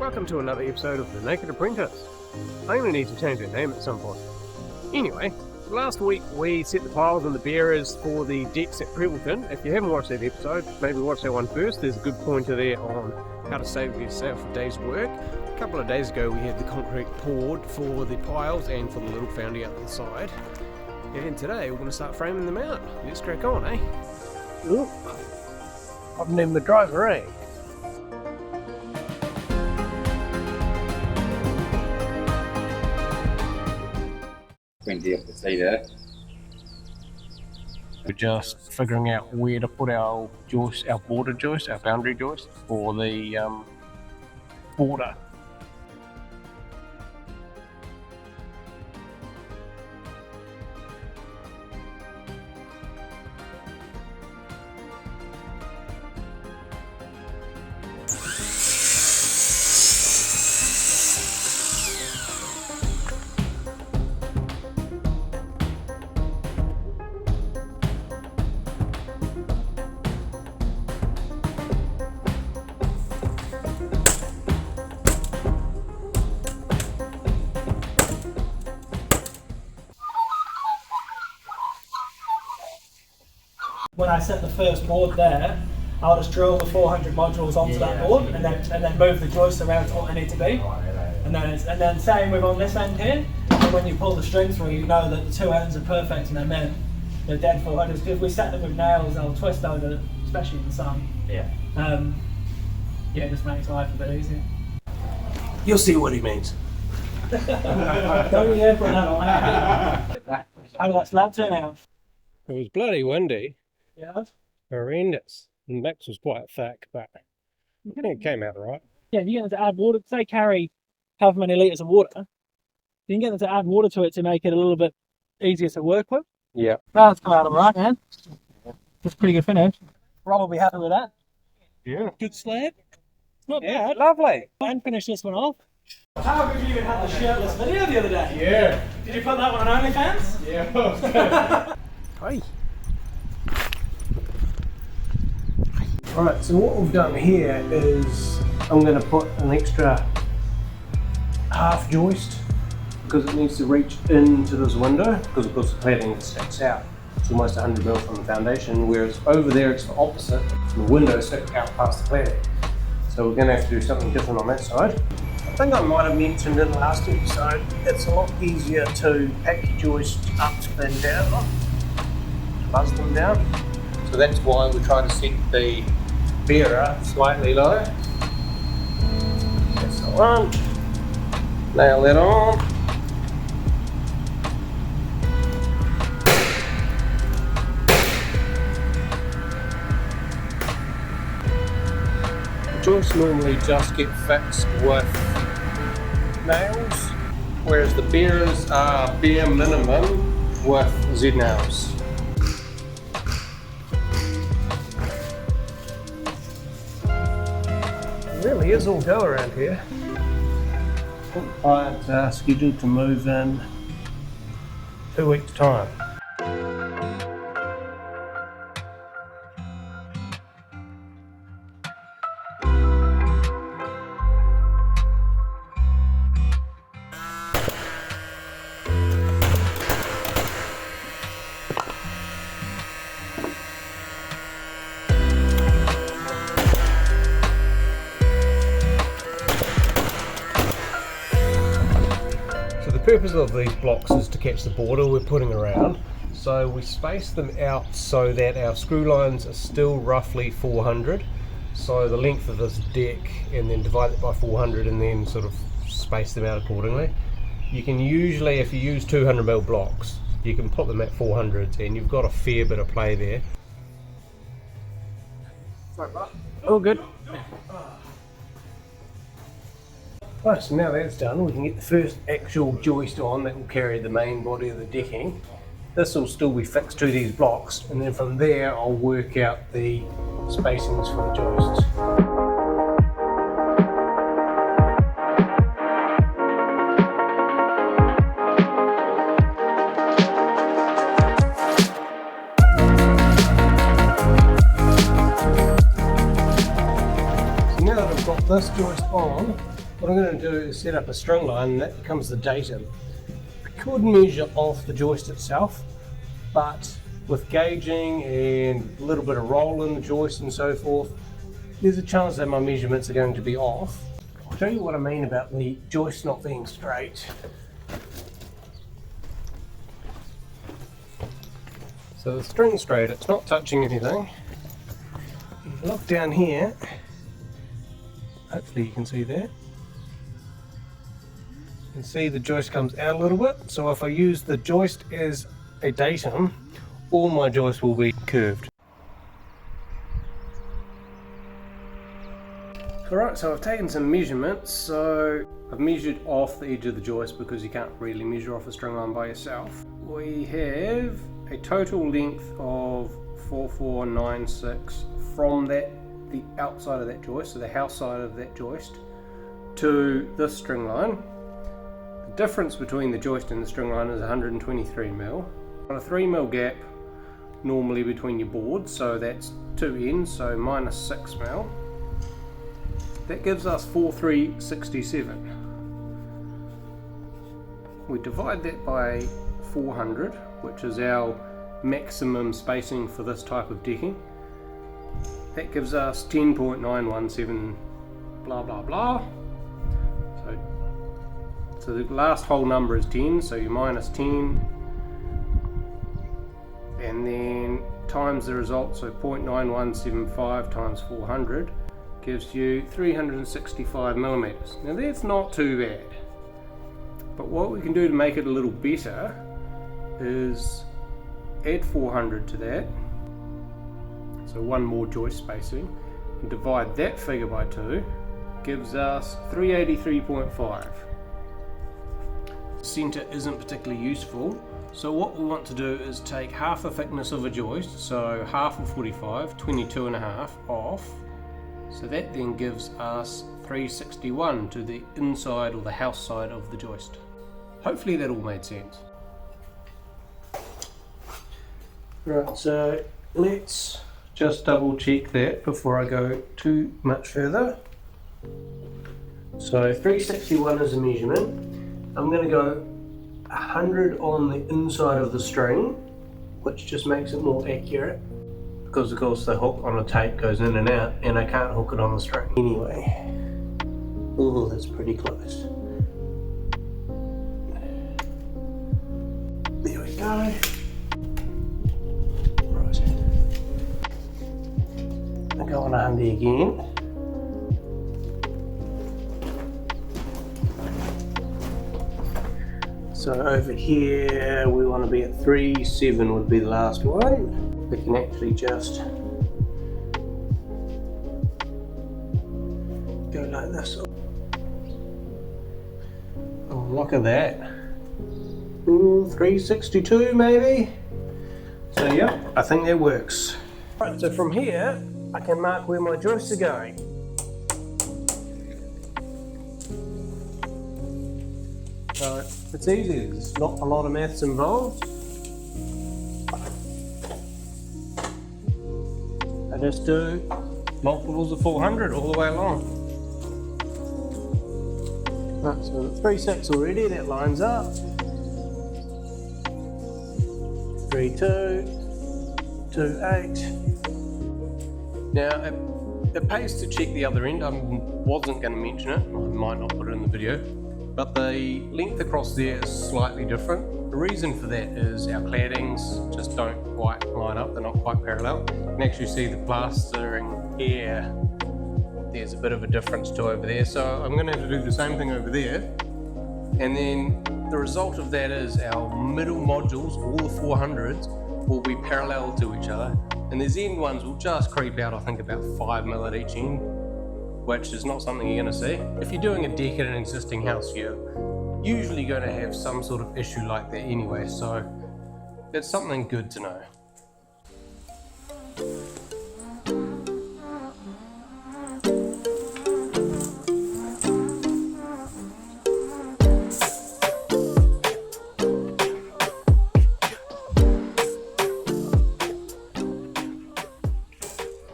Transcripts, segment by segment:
welcome to another episode of The Naked Apprentice. I'm going to need to change their name at some point. Anyway, last week we set the piles and the bearers for the decks at Prebbleton. If you haven't watched that episode, maybe watch that one first. There's a good pointer there on how to save yourself a day's work. A couple of days ago we had the concrete poured for the piles and for the little foundy up the side. And today we're going to start framing them out. Let's crack on, eh? Ooh, I've named the driver, eh? Plenty up to see there. We're just figuring out where to put our joist, our border joist, our boundary joist for the border. When I set the first board there, I'll just drill the 400 modules onto that board and then move the joist around to what they need to be. And then same with on this end here. And when you pull the string through, you know that the two ends are perfect and they're meant. They're dead 400s. Because if we set them with nails, they'll twist over, especially in the sun. Yeah. It just makes life a bit easier. You'll see what he means. Don't you ever put that on? How that slab turn out? It was bloody windy. Yeah. Horrendous. And Max was quite thick, but I think it came out right. Yeah, if you get them to add water, say carry however many litres of water, you can get them to add water to it to make it a little bit easier to work with. Yeah. That's come out alright, man. That's a pretty good finish. Rob will be happy with that. Yeah. Good slab. It's not bad. Lovely. And finish this one off. How have you even had the shirtless video the other day? Yeah. Did you put that one on OnlyFans? Yeah. Hi. Alright, so what we've done here is I'm going to put an extra half joist because it needs to reach into this window because of course the cladding sticks out. It's almost 100mm from the foundation, whereas over there it's the opposite. The window sticks out past the cladding. So we're going to have to do something different on that side. I think I might have mentioned in the last episode, it's a lot easier to pack your joist up than down, buzz them down. So that's why we try to set the bearer slightly low. That's the one. Nail that on. The joists normally just get fixed with nails, whereas the bearers are bare minimum with Z nails. Really is all go around here. Client scheduled to move in 2 weeks' time. The purpose of these blocks is to catch the border we're putting around, so we space them out so that our screw lines are still roughly 400, so the length of this deck, and then divide it by 400 and then sort of space them out accordingly. You can usually, if you use 200mm blocks, you can put them at 400s and you've got a fair bit of play there. All good. Right, so now that's done, we can get the first actual joist on that will carry the main body of the decking. This will still be fixed to these blocks, and then from there I'll work out the spacings for the joists. So now that I've got this joist on, what I'm going to do is set up a string line, and that becomes the datum. I could measure off the joist itself, but with gauging and a little bit of roll in the joist and so forth, there's a chance that my measurements are going to be off. I'll tell you what I mean about the joist not being straight. So the string's straight, it's not touching anything. You look down here, hopefully you can see that. You can see the joist comes out a little bit, so if I use the joist as a datum, all my joists will be curved. Alright, so I've taken some measurements. So I've measured off the edge of the joist because you can't really measure off a string line by yourself. We have a total length of 4496 from the outside of that joist, so the house side of that joist, to this string line. The difference between the joist and the string line is 123 mil. Got a 3 mil gap normally between your boards, so that's two ends, so minus 6 mil. That gives us 4367. We divide that by 400, which is our maximum spacing for this type of decking. That gives us 10.917 blah blah blah. So the last whole number is 10, so you minus 10 and then times the result, so 0.9175 times 400 gives you 365 millimeters. Now that's not too bad, but what we can do to make it a little better is add 400 to that, so one more joist spacing, and divide that figure by 2, gives us 383.5. Center isn't particularly useful, so what we want to do is take half the thickness of a joist, so half of 45, 22.5 off, so that then gives us 361 to the inside or the house side of the joist. Hopefully that all made sense. Right, so let's just double check that before I go too much further. So 361 is the measurement. I'm going to go 100 on the inside of the string, which just makes it more accurate, because of course the hook on a tape goes in and out and I can't hook it on the string anyway. Oh, that's pretty close. There we go. Right. I'll go on 100 again. So over here we want to be at 3.7 would be the last one. We can actually just go like this. Oh, look at that. 362 maybe. So yeah, I think that works. Right, so from here I can mark where my joists are going. So it's easy, there's not a lot of maths involved. I just do multiples of 400 all the way along. Right, so 3.6 already, that lines up. 3.2, 2.8. Now it pays to check the other end. I wasn't going to mention it, I might not put it in the video, but the length across there is slightly different. The reason for that is our claddings just don't quite line up, they're not quite parallel. You can actually see the plastering here, there's a bit of a difference to over there, so I'm going to have to do the same thing over there. And then the result of that is our middle modules, all the 400s, will be parallel to each other, and these end ones will just creep out, I think about 5 mil at each end, which is not something you're going to see. If you're doing a deck in an existing house, you're usually going to have some sort of issue like that anyway, so it's something good to know.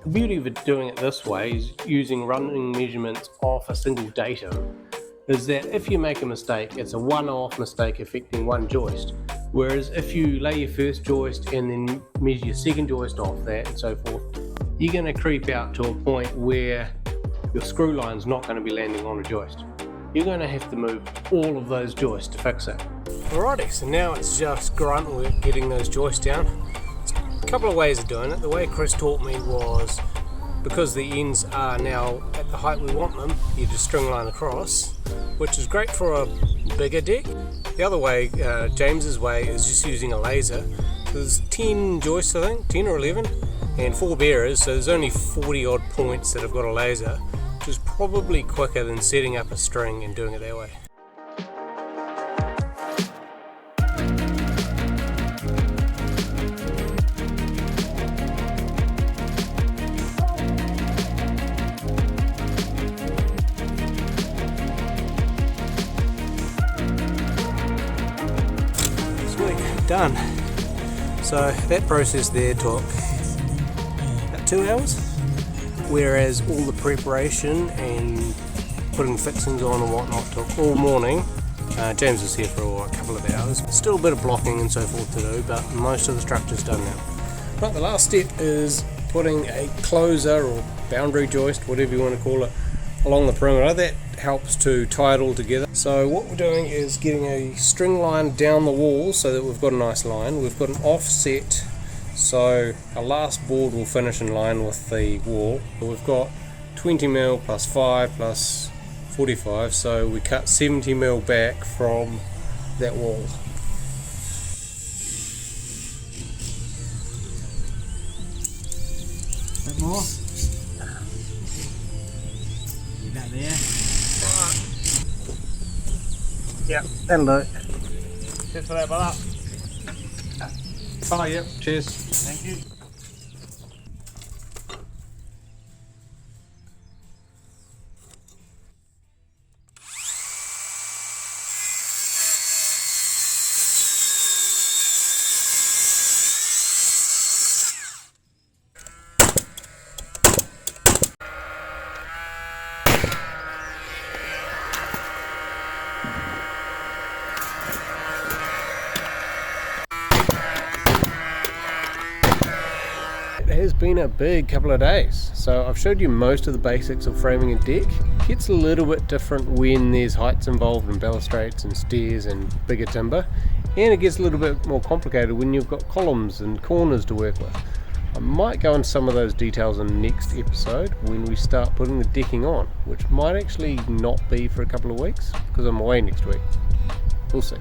The beauty of doing it this way is using running measurements off a single datum is that if you make a mistake, it's a one-off mistake affecting one joist. Whereas if you lay your first joist and then measure your second joist off that and so forth, you're going to creep out to a point where your screw line's not going to be landing on a joist. You're going to have to move all of those joists to fix it. Alrighty, so now it's just grunt work getting those joists down. A couple of ways of doing it. The way Chris taught me was, because the ends are now at the height we want them, you just string line across, which is great for a bigger deck. The other way, James's way, is just using a laser. There's 10 joists, I think, 10 or 11, and 4 bearers, so there's only 40 odd points that have got a laser, which is probably quicker than setting up a string and doing it that way. Done. So that process there took about 2 hours, whereas all the preparation and putting fixings on and whatnot took all morning. James was here for a couple of hours. Still a bit of blocking and so forth to do, but most of the structure's done now. But the last step is putting a closer or boundary joist, whatever you want to call it, along the perimeter. That helps to tie it all together. So what we're doing is getting a string line down the wall so that we've got a nice line. We've got an offset, so our last board will finish in line with the wall. We've got 20mm plus 5 plus 45, so we cut 70mm back from that wall. A bit more. That there. Yeah, that'll do. Cheers for that, brother. Oh, yeah, cheers. Thank you. It has been a big couple of days, so I've showed you most of the basics of framing a deck. It gets a little bit different when there's heights involved and balustrades and stairs and bigger timber, and it gets a little bit more complicated when you've got columns and corners to work with. I might go into some of those details in the next episode when we start putting the decking on, which might actually not be for a couple of weeks because I'm away next week. We'll see.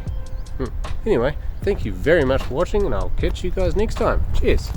Anyway, thank you very much for watching, and I'll catch you guys next time. Cheers!